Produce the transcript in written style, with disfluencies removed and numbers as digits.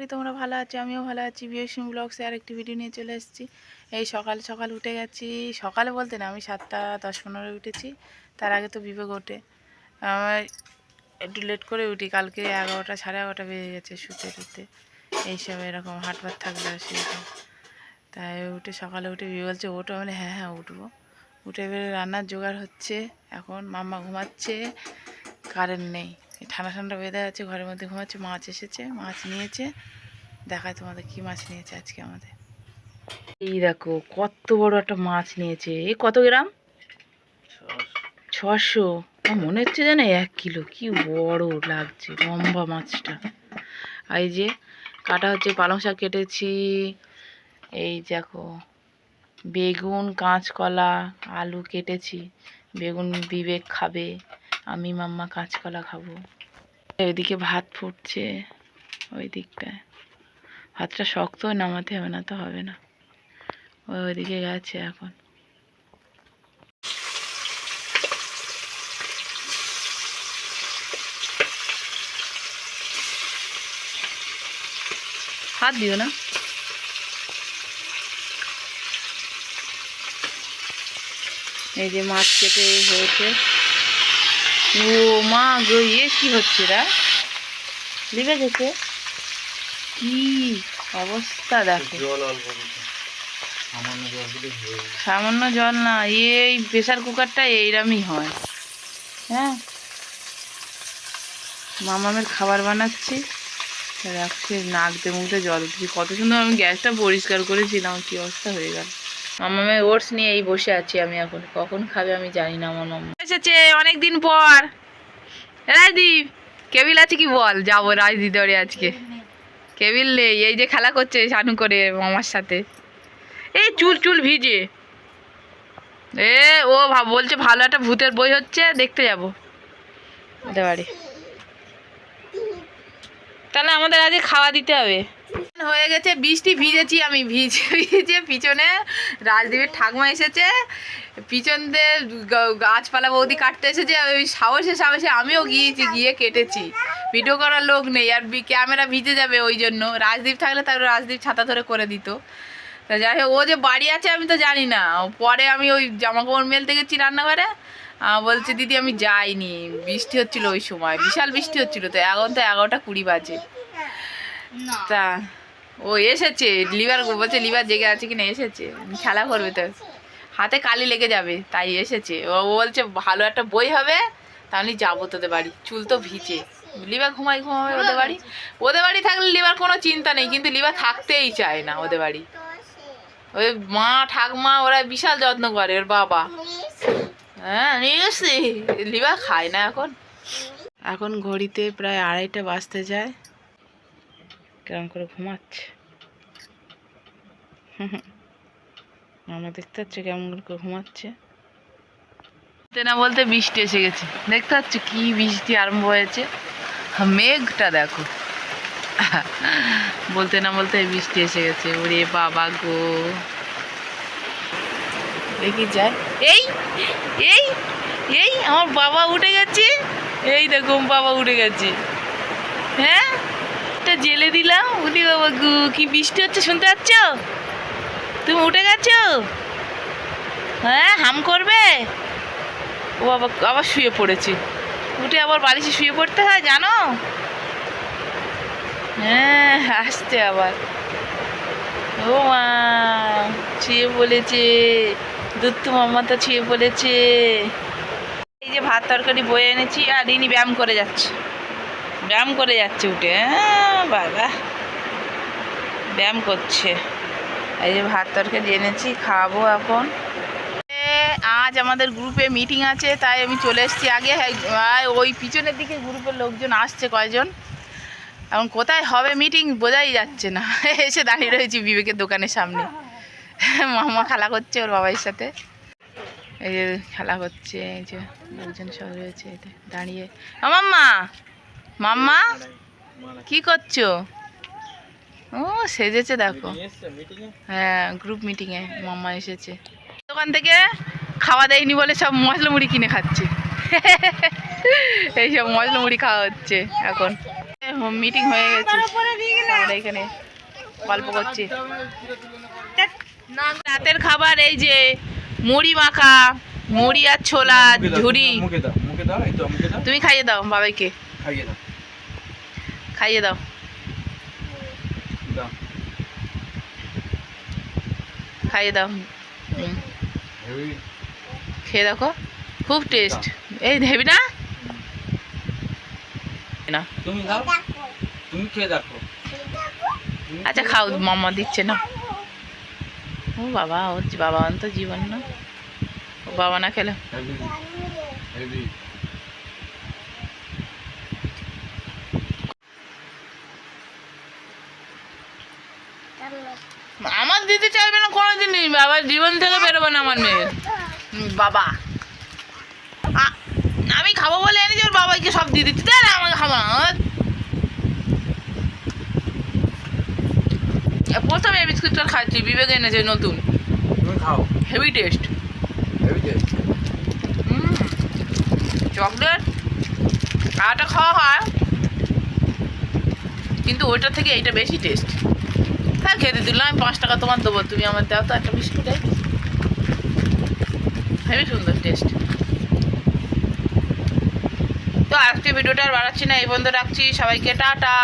করি তোমরা ভালো আছো, আমিও ভালো আছি। বিএসএম ব্লগসে আর একটি ভিডিও নিয়ে চলে এসেছি। এই সকাল সকাল উঠে গেছি, সকালে বলতে না, আমি 7:10-15 উঠেছি। তার আগে তো বিবেক ওঠে, আমার একটু লেট করে উঠি। কালকে 11টা 11:30 বেজে গেছে শুতে শুতে, এইসব এরকম হাটবার থাকলে আর সেরকম। তাই উঠে সকালে উঠে বিয়ে বলছে ওঠো, মানে হ্যাঁ হ্যাঁ উঠবো। উঠে এবারে রান্নার জোগাড় হচ্ছে। এখন মাম্মা ঘুমাচ্ছে, কারেন্ট নেই, ঠান্ডা ঠান্ডা ওয়েদার আছে, ঘরের মধ্যে ঘুমাচ্ছে। মাছ এসেছে, মাছ নিয়েছে, দেখায় তোমাদের কি মাছ নিয়েছে আজকে আমাদের। এই দেখো কত বড় একটা মাছ নিয়েছে। এই কত গ্রাম? 600। মনে হচ্ছে যেন 1 কিলো। কি বড় লাগছে, লম্বা মাছটা। আর এই যে কাটা হচ্ছে, পালং শাক কেটেছি, এই দেখো বেগুন, কাঁচকলা, আলু কেটেছি। বেগুন বিবেক খাবে, আমি মাম্মা কাঁচকলা খাবো। ওইদিকে ভাত ফুটছে, ওই দিকটায় ভাতটা শক্ত নামাতে হবে, না তো হবে না। ওইদিকে গেছে এখন। হাত দিও না। এই যে মাছ কেটে হয়েছে। ও মা গো, কি হচ্ছে রা? লিখে গেছে কি অবস্থা দেখো। সামান্য জল না, এই প্রেসার কুকারটা এইরকমই হয়। হ্যাঁ, মামামের খাবার বানাচ্ছি, রাখছি, নাক দিয়ে মুখে জল উঠছি। কত সুন্দর আমি গ্যাসটা পরিষ্কার করেছিলাম, কি অবস্থা হয়ে গেল। মামামের ওটস নিয়ে এই বসে আছি আমি এখন। কখন খাবে আমি জানি না। আমার মামা এসেছে অনেকদিন পর। রাজদীপ, কেবিল আছে কি বল? যাবো রাজদীপ আজকে। কেবিল নেই, এই যে খেলা করছে শানু করে মামার সাথে। এই চুল চুল ভিজে। ও বলছে ভালো একটা ভূতের বই হচ্ছে, দেখতে যাবো ওদের বাড়ি। তাহলে আমাদের আজকে খাওয়া দিতে হবে। হয়ে গেছে, বৃষ্টি ভিজেছি আমি, ভিজে ভিজে পিছনে রাজদীপের ঠাকুমা এসেছে, পিছন দিয়ে গাছপালা বৌদি কাটতে এসেছে। ওই সাহসে সাহসে আমিও গিয়েছি, গিয়ে কেটেছি। ভিডিও করার লোক নেই, আর ক্যামেরা ভিজে যাবে, ওই জন্য। রাজদীপ থাকলে তারপরে রাজদীপ ছাতা ধরে করে দিত। তা যাই হোক, ও যে বাড়ি আছে আমি তো জানি না। পরে আমি ওই জামা কাপড় মেলতে গেছি রান্নাঘরে, বলছে দিদি আমি যাইনি, বৃষ্টি হচ্ছিল ওই সময়, বিশাল বৃষ্টি হচ্ছিল। তো এখন তো 11:20 বাজে। তা ও এসেছে, লিভার বলছে লিভার জেগে আছে কিনা, এসেছে খেলা করবে, তো হাতে কালি লেগে যাবে, তাই এসেছে। ও বলছে ভালো একটা বই হবে, তাহলে যাবো তোদের বাড়ি। চুল তো ভিজে, লিভার ঘুমাবে ওদের বাড়ি। ওদের বাড়ি থাকলে লিভার কোনো চিন্তা নেই, কিন্তু লিভার থাকতেই চায় না ওদের বাড়ি। ওই মা ঠাকমা ওরা বিশাল যত্ন করে, ওর বাবা। হ্যাঁ নিয়ে এসছি, লিভার খায় না এখন। এখন ঘড়িতে প্রায় 2:30 বাজতে যায়। কেমন করে ঘুমাচ্ছে আমরা দেখতে পাচ্ছি, কেমন করে ঘুমাচ্ছে। বলতে না বলতে বৃষ্টি এসে গেছে, দেখতে পাচ্ছি কি বৃষ্টি আরম্ভ হয়েছে। মেঘটা দেখো, বলতে না বলতে বৃষ্টি এসে গেছে। ওরে বাবা গো, দেখি যায়। এই এই এই আমার বাবা উঠে গেছে, এই দেখো বাবা উঠে গেছে। হ্যাঁ, এটা জেলে দিলাম। উঠি বাবা গো, কি বৃষ্টি হচ্ছে শুনতে পাচ্ছ? তুমি উঠে গেছো? হ্যাঁ, হাম করবে। ও আবার শুয়ে পড়েছে, উঠে আবার বালিশে শুয়ে পড়তে হয় জানো। হ্যাঁ আসছে আবার। ও মা শুয়ে পড়েছে, দুত্তু মাম্মা তো শুয়ে পড়েছে। এই যে ভাত তরকারি বয়ে এনেছি, আর ইনি ব্যায়াম করে যাচ্ছে, ব্যায়াম করে যাচ্ছে উঠে। হ্যাঁ বাবা ব্যায়াম করছে। এই যে ভাত তরকারি এনেছি, খাবো এখন। আজ আমাদের গ্রুপে মিটিং আছে, তাই আমি চলে এসেছি আগে। ওই পিছনের দিকে গ্রুপের লোকজন আসছে কয়জন। এখন কোথায় হবে মিটিং বোঝাই যাচ্ছে না। এসে দাঁড়িয়ে রয়েছি বিবেকের দোকানের সামনে। মামা খেলা করছে ওর বাবার সাথে, এই যে খেলা করছে, এই যে লোকজন সব রয়েছে দাঁড়িয়ে। মাম্মা মাম্মা কি করছো? ও সেজেছে দেখো। হ্যাঁ গ্রুপ মিটিংয়ে মাম্মা এসেছে। দোকান থেকে খাওয়া দেয়নি বলে সব মশলা মুড়ি কিনে খাচ্ছে। এইসব মশলা মুড়ি খাওয়া হচ্ছে এখন। মিটিং হয়ে গেছে, আমরা এখানে গল্প করছি। রাতের খাবার এই যে মুড়ি মাখা, মুড়ি আর ছোলা ঝুড়ি। তুমি খাইয়ে দাও বাবাইকে, খাইয়ে দাও। খাইয়ে দাও, খেয়ে দেখো, খুব টেস্ট। এই দেবি না, না তুমি খেয়ে দেখো। আচ্ছা খাও, মাম্মা দিচ্ছে না। ও বাবা, ওর বাবা তো জীবন না, ও বাবা না খেলে। আমার দিতে চাইবে না কোনোদিনই, বাবার জীবন থেকে বেরোবে না আমার মেয়ে। বাবা আমি খাবো বলে এনেছি, ওর বাবাকে সব দিয়ে দিচ্ছি, তাই না? আমাকে খাবো না। প্রথমে বিস্কুটটা খাচ্ছি, বিবেক এনেছে নতুন, হেভি টেস্ট। চকলেট আটা খাওয়া হয়, কিন্তু ওইটা থেকে এইটা বেশি টেস্ট। হ্যাঁ খেতে দিলাম, আমি 5 টাকা তোমার দেবো, তুমি আমার দাও তো একটা বিস্কুট। হেভি সুন্দর টেস্ট। তো আজকে ভিডিওটা আর বাড়াচ্ছি না, এই পর্যন্ত রাখছি। সবাইকে টাটা।